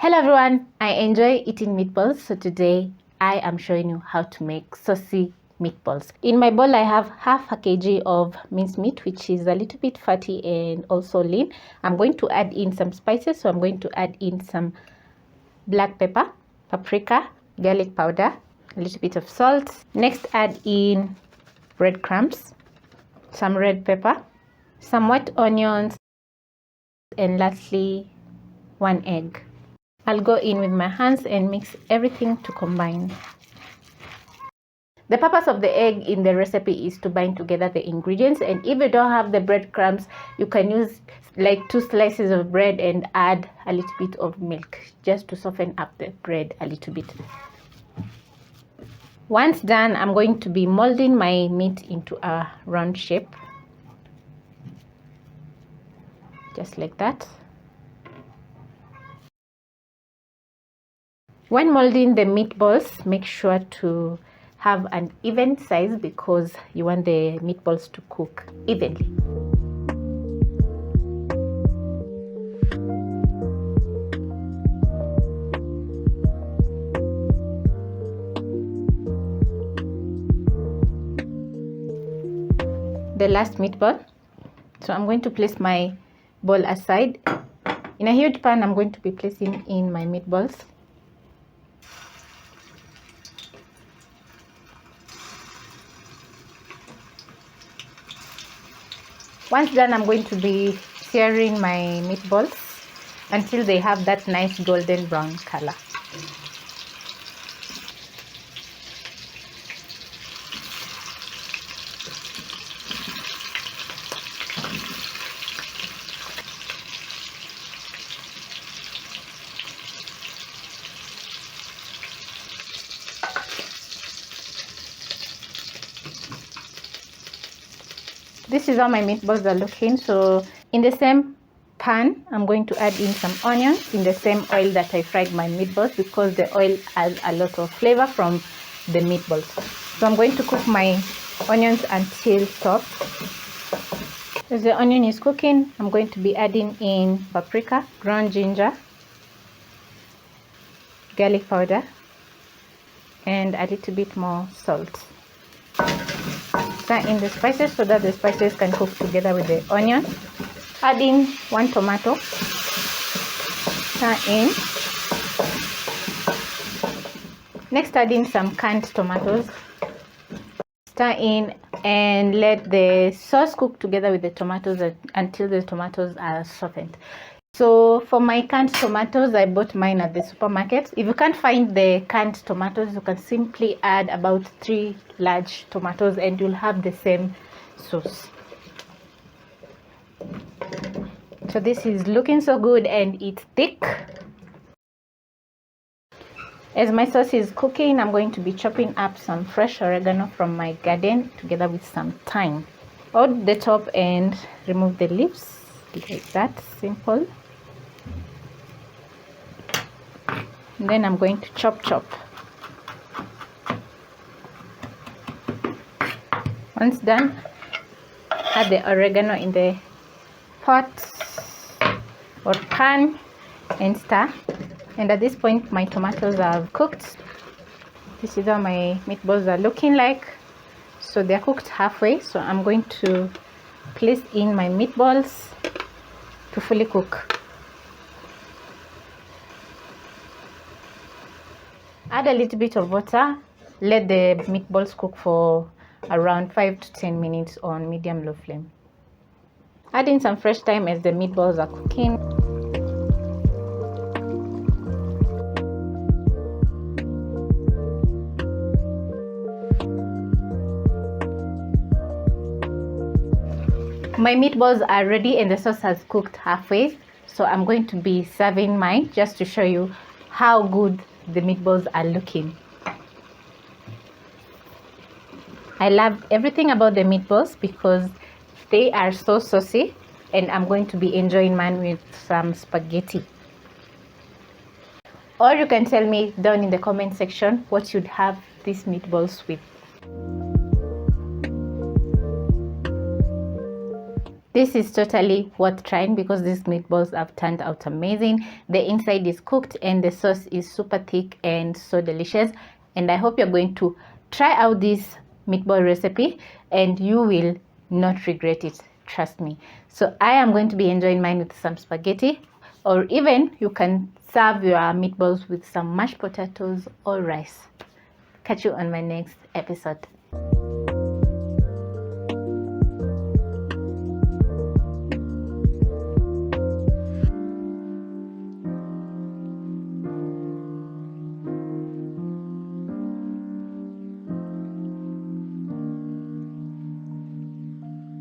Hello everyone, I enjoy eating meatballs, so today I am showing you how to make saucy meatballs. In my bowl I have half a kg of minced meat, which is a little bit fatty and also lean. I'm going to add in some spices, so I'm going to add in some black pepper, paprika, garlic powder, a little bit of salt. Next add in breadcrumbs, some red pepper, some white onions, and lastly 1 egg. I'll go in with my hands and mix everything to combine. The purpose of the egg in the recipe is to bind together the ingredients, and if you don't have the breadcrumbs, you can use like 2 slices of bread and add a little bit of milk just to soften up the bread a little bit. Once done, I'm going to be molding my meat into a round shape, just like that. When molding the meatballs, make sure to have an even size because you want the meatballs to cook evenly. The last meatball. So I'm going to place my bowl aside. In a huge pan, I'm going to be placing in my meatballs. Once done, I'm going to be searing my meatballs until they have that nice golden brown color. This is how my meatballs are looking. So in the same pan, I'm going to add in some onions in the same oil that I fried my meatballs, because the oil adds a lot of flavor from the meatballs. So I'm going to cook my onions until soft. As the onion is cooking, I'm going to be adding in paprika, ground ginger, garlic powder, and a little bit more salt. Stir in the spices so that the spices can cook together with the onion. Add in 1 tomato. Stir in. Next add in some canned tomatoes. Stir in and let the sauce cook together with the tomatoes until the tomatoes are softened. So for my canned tomatoes, I bought mine at the supermarket. If you can't find the canned tomatoes, you can simply add about 3 large tomatoes and you'll have the same sauce. So this is looking so good and it's thick. As my sauce is cooking, I'm going to be chopping up some fresh oregano from my garden together with some thyme. Out the top and remove the leaves like that, simple. And then I'm going to chop. Once done, add the oregano in the pot or pan and stir. And at this point, my tomatoes are cooked. This is how my meatballs are looking like. So they're cooked halfway. So I'm going to place in my meatballs to fully cook. Add a little bit of water. Let the meatballs cook for around 5 to 10 minutes on medium-low flame. Add in some fresh thyme as the meatballs are cooking. My meatballs are ready and the sauce has cooked halfway. So I'm going to be serving mine just to show you how good the meatballs are looking. I love everything about the meatballs because they are so saucy, and I'm going to be enjoying mine with some spaghetti. Or you can tell me down in the comment section what you'd have these meatballs with. This is totally worth trying because these meatballs have turned out amazing. The inside is cooked and the sauce is super thick and so delicious. And I hope you're going to try out this meatball recipe and you will not regret it. Trust me. So I am going to be enjoying mine with some spaghetti, or even you can serve your meatballs with some mashed potatoes or rice. Catch you on my next episode.